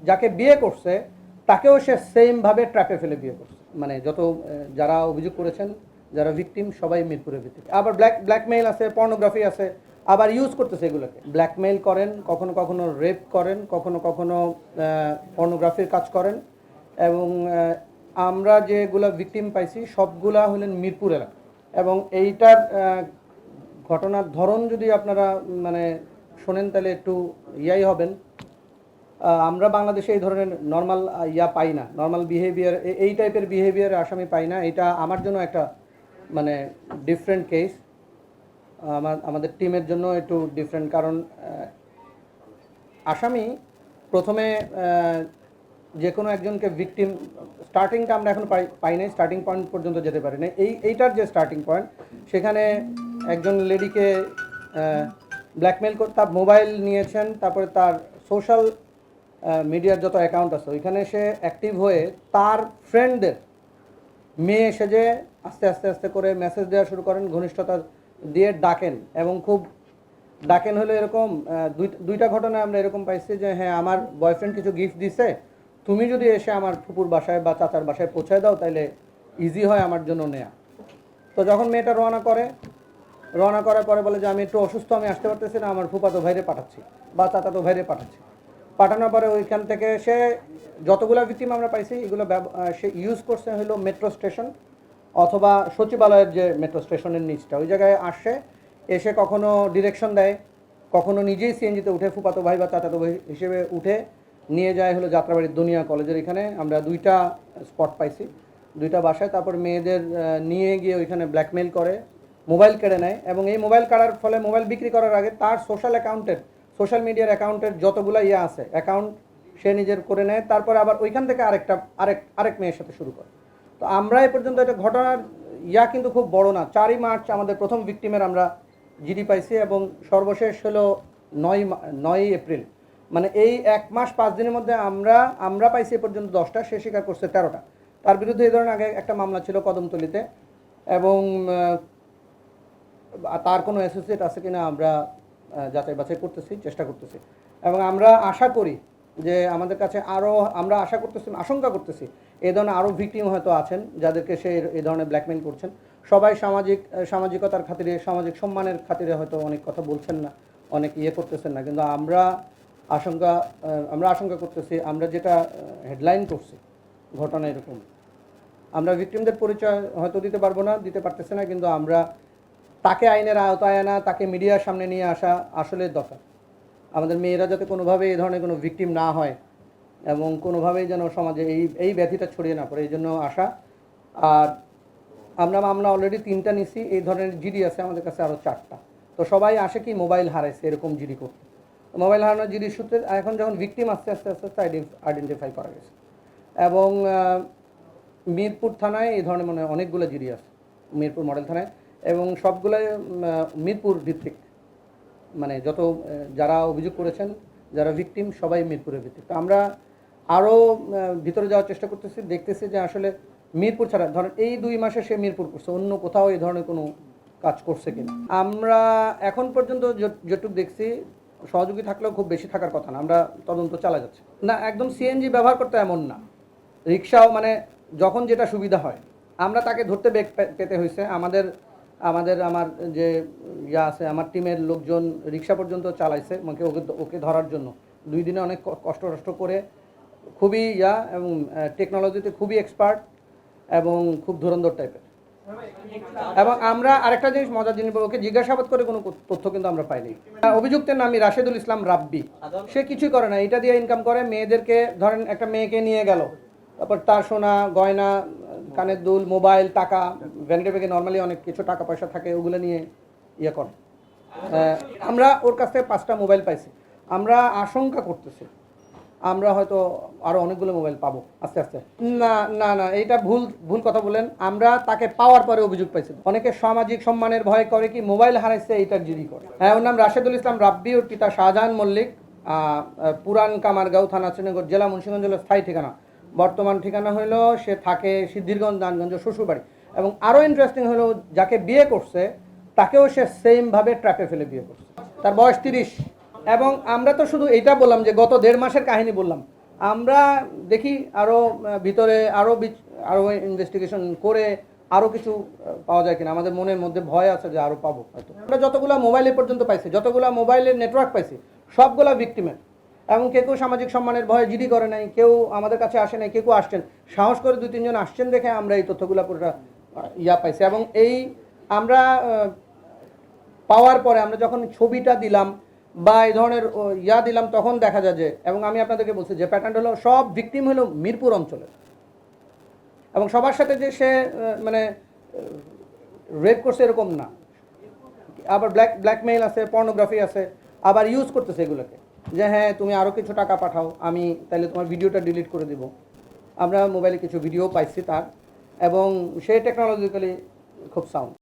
যাকে বিয়ে করছে তাকেও সে সেমভাবে ট্র্যাপে ফেলে বিয়ে করছে। মানে যত যারা অভিযোগ করেছেন, যারা ভিকটিম, সবাই মিরপুরের ভিত্তিতে। আবার ব্ল্যাকমেইল আছে, পর্নোগ্রাফি আছে, আবার ইউজ করতেছে এগুলোকে। ব্ল্যাকমেইল করেন, কখনো কখনো রেপ করেন, কখনো কখনো পর্নোগ্রাফির কাজ করেন। এবং আমরা যেগুলো ভিকটিম পাইছি সবগুলা হলেন মিরপুর এলাকা। এবং এইটার ঘটনার ধরন যদি আপনারা মানে শোনেন তাহলে একটু ইয়াই হবেন। আমরা বাংলাদেশে এই ধরনের নর্মাল পাই না, নর্মাল বিহেভিয়ার, এই টাইপের বিহেভিয়ার আসামি পাই না। এটা আমার জন্য একটা মানে ডিফারেন্ট কেস, আমাদের টিমের জন্য একটু ডিফারেন্ট। কারণ আসামি প্রথমে যে কোনো একজনকে ভিকটিম, স্টার্টিংটা আমরা এখন পাই নাই, স্টার্টিং পয়েন্ট পর্যন্ত যেতে পারি না। এইটার যে স্টার্টিং পয়েন্ট, সেখানে একজন লেডিকে ব্ল্যাকমেল করে তার মোবাইল নিয়েছেন, তারপরে তার সোশ্যাল মিডিয়ার যত অ্যাকাউন্ট আছে ওইখানে সে অ্যাক্টিভ হয়ে তার ফ্রেন্ডদের মেয়ে সেজে আস্তে আস্তে আস্তে করে মেসেজ দেওয়া শুরু করেন, ঘনিষ্ঠতা দিয়ে ডাকেন। এবং খুব ডাকেন হলো এরকম দুইটা ঘটনা আমরা এরকম পাইছি যে হ্যাঁ, আমার বয়ফ্রেন্ড কিছু গিফট দিছে, তুমি যদি এসে আমার ফুপুর বাসায় বা চাচার বাসায় পৌঁছায় দাও তাহলে ইজি হয় আমার জন্য নেয়া। তো যখন মেয়েটা রওনা করার পরে বলে যে আমি একটু অসুস্থ, আমি আসতে পারতেছি না, আমার ফুপাতো ভাইরে পাঠাচ্ছি বা চাচাতো ভাইরে পাঠাচ্ছি। পাঠানোর পরে ওইখান থেকে সে যতগুলো ভিকটিম আমরা পাইছি এগুলো সে ইউজ করছে হলো মেট্রো স্টেশন অথবা সচিবালয়ের যে মেট্রো স্টেশনের নিচটা, ওই জায়গায় আসে, এসে কখনো ডিরেকশন দেয়, কখনো নিজেই সিএনজিতে উঠে ফুপাতো ভাই বা চাচাতো ভাই হিসেবে উঠে নিয়ে যায় হলো যাত্রাবাড়ির দুনিয়া কলেজের এখানে। আমরা দুইটা স্পট পাইছি, দুইটা বাসায়। তারপর মেয়েদের নিয়ে গিয়ে ওইখানে ব্ল্যাকমেল করে, মোবাইল কেড়ে নেয়। এবং এই মোবাইল কাড়ার ফলে মোবাইল বিক্রি করার আগে তার সোশ্যাল মিডিয়ার অ্যাকাউন্টের যতগুলো আছে অ্যাকাউন্ট সে নিজের করে নেয়। তারপরে আবার ওইখান থেকে আরেক মেয়ের সাথে শুরু করে। তো আমরা এ পর্যন্ত এটা ঘটনার কিন্তু খুব বড় না। 4ই মার্চ আমাদের প্রথম ভিকটিমের আমরা জিডি পাইছি এবং সর্বশেষ হলো 9ই এপ্রিল। মানে এই 1 মাস 5 দিনের মধ্যে আমরা পাইছি এ পর্যন্ত 10টা, সে স্বীকার করছে 13টা। তার বিরুদ্ধে এই ধরনের আগে একটা মামলা ছিল কদমতলীতে, এবং তার কোনো অ্যাসোসিয়েট আছে কিনা আমরা যাচাই বাছাই করতেছি, চেষ্টা করতেছি। এবং আমরা আশা করি যে আমাদের কাছে আমরা আশঙ্কা করতেছি এই ধরনের আরও ভিকটিম হয়তো আছেন যাদেরকে সে এই ধরনের ব্ল্যাকমেইল করছেন। সবাই সামাজিকতার খাতিরে, সামাজিক সম্মানের খাতিরে হয়তো অনেক কথা বলছেন না, অনেক করতেছেন না, কিন্তু আমরা আশঙ্কা করতেছি। আমরা যেটা হেডলাইন করছি ঘটনা এরকম, আমরা ভিকটিমদের পরিচয় হয়তো দিতে পারতেছি না, কিন্তু আমরা তাকে আইনের আওতায় আনা, তাকে মিডিয়ার সামনে নিয়ে আসা আসলে দরকার। আমাদের মেয়েরা যাতে কোনোভাবে এই ধরনের কোনো ভিকটিম না হয় এবং কোনোভাবেই যেন সমাজে এই ব্যাধিটা ছড়িয়ে না পড়ে, এই জন্য আসা। আর আমরা মামলা অলরেডি 3টা নিছি, এই ধরনের জিডি আছে আমাদের কাছে আরও 4টা। তো সবাই আসে কি মোবাইল হারাইছে এরকম জিডি করতে। মোবাইল হারানোর জিডির সূত্রে এখন যখন ভিকটিম আস্তে আস্তে আইডেন্টিফাই করা গেছে। এবং মিরপুর থানায় এই ধরনের মানে অনেকগুলো জিডি আছে, মিরপুর মডেল থানায়, এবং সবগুলোই মিরপুর ভিত্তিক। মানে যত যারা অভিযোগ করেছেন, যারা ভিকটিম, সবাই মিরপুরের ভিত্তিক। তো আমরা আরও ভিতরে যাওয়ার চেষ্টা করতেছি, দেখতেছি যে আসলে মিরপুর ছাড়া ধরেন এই 2 মাসে সে মিরপুর করছে, অন্য কোথাও এই ধরনের কোনো কাজ করছে কিনা। আমরা এখন পর্যন্ত যেটুকু দেখছি, সহযোগী থাকলেও খুব বেশি থাকার কথা না, আমরা তদন্ত চালা যাচ্ছে না। একদম সিএনজি ব্যবহার করতে এমন না, রিক্সাও মানে যখন যেটা সুবিধা হয়। আমরা তাকে ধরতে বেগ পেতে হয়েছে, আমার যে আছে, আমার টিমের লোকজন রিক্সা পর্যন্ত চালাইছে ওকে ধরার জন্য। 2 দিনে অনেক কষ্ট করে, খুবই এবং টেকনোলজিতে খুবই এক্সপার্ট এবং খুব ধুরন্ধর টাইপের। এবং আমরা আরেকটা জিনিস, মজার জিনিস, ওকে জিজ্ঞাসাবাদ করে কোনো তথ্য কিন্তু আমরা পাইনি। অভিযুক্তের নামই রাশেদুল ইসলাম রাব্বি। সে কিছুই করে না, এটা দিয়ে ইনকাম করে। মেয়েদেরকে ধরেন একটা মেয়েকে নিয়ে গেল, তারপর তার সোনা গয়না, কানের দুল, মোবাইল, টাকা, ভ্যানিটি ব্যাগে নর্মালি অনেক কিছু টাকা পয়সা থাকে, ওগুলো নিয়ে করে। আমরা ওর কাছ থেকে 5টা মোবাইল পাইছি। আমরা আশঙ্কা করতেছি আমরা হয়তো আরও অনেকগুলো মোবাইল পাবো আস্তে আস্তে। না, এইটা ভুল কথা বলেন। আমরা তাকে পাওয়ার পরে অভিযোগ পাইছি। অনেকে সামাজিক সম্মানের ভয় করে কি মোবাইল হারাইছে এইটার জিডি করে। হ্যাঁ, ওর নাম রাশেদুল ইসলাম রাব্বি, ওর পিতা শাহজাহান মল্লিক, পুরান কামারগাঁও, থানা শ্রীনগর, জেলা মুন্সিগঞ্জ হলো স্থায়ী ঠিকানা। বর্তমান ঠিকানা হলো সে থাকে সিদ্ধিরগঞ্জ, নারায়ণগঞ্জ, শ্বশুরবাড়ি। এবং আরও ইন্টারেস্টিং হলো যাকে বিয়ে করছে তাকেও সে সেমভাবে ট্র্যাপে ফেলে বিয়ে করছে। তার বয়স 30। এবং আমরা তো শুধু এইটা বললাম যে গত 1.5 মাসের কাহিনী বললাম, আমরা দেখি আরও ভিতরে আরও ইনভেস্টিগেশন করে আরও কিছু পাওয়া যায় কিনা। আমাদের মনের মধ্যে ভয় আছে যে আরও পাবো হয়তো। আমরা যতগুলো মোবাইলে পর্যন্ত পাইছি, যতগুলো মোবাইলের নেটওয়ার্ক পাইছি, সবগুলা ভিক্টিমের। এবং কেউ কেউ সামাজিক সম্মানের ভয়ে জিডি করে নাই, কেউ আমাদের কাছে আসে নাই, কেউ কেউ আসছেন সাহস করে 2-3 জন আসছেন দেখে আমরা এই তথ্যগুলো পুরোটা পাইছি। এবং এই আমরা পাওয়ার পরে আমরা যখন ছবিটা দিলাম বা এই ধরনের দিলাম, তখন দেখা যায় যে, এবং আমি আপনাদেরকে বলছি যে প্যাটার্নটা হলো সব ভিকটিম হলো মিরপুর অঞ্চলের, এবং সবার সাথে যে সে মানে রেপ করছে এরকম না। আবার ব্ল্যাকমেইল আছে, পর্নোগ্রাফি আছে, আবার ইউজ করতেছে এগুলোকে যে হ্যাঁ তুমি আরও কিছু টাকা পাঠাও, আমি তাহলে তোমার ভিডিওটা ডিলিট করে দিব। আমরা মোবাইলে কিছু ভিডিও পাইছি তার, এবং সে টেকনোলজিক্যালি খুব সাউন্ড।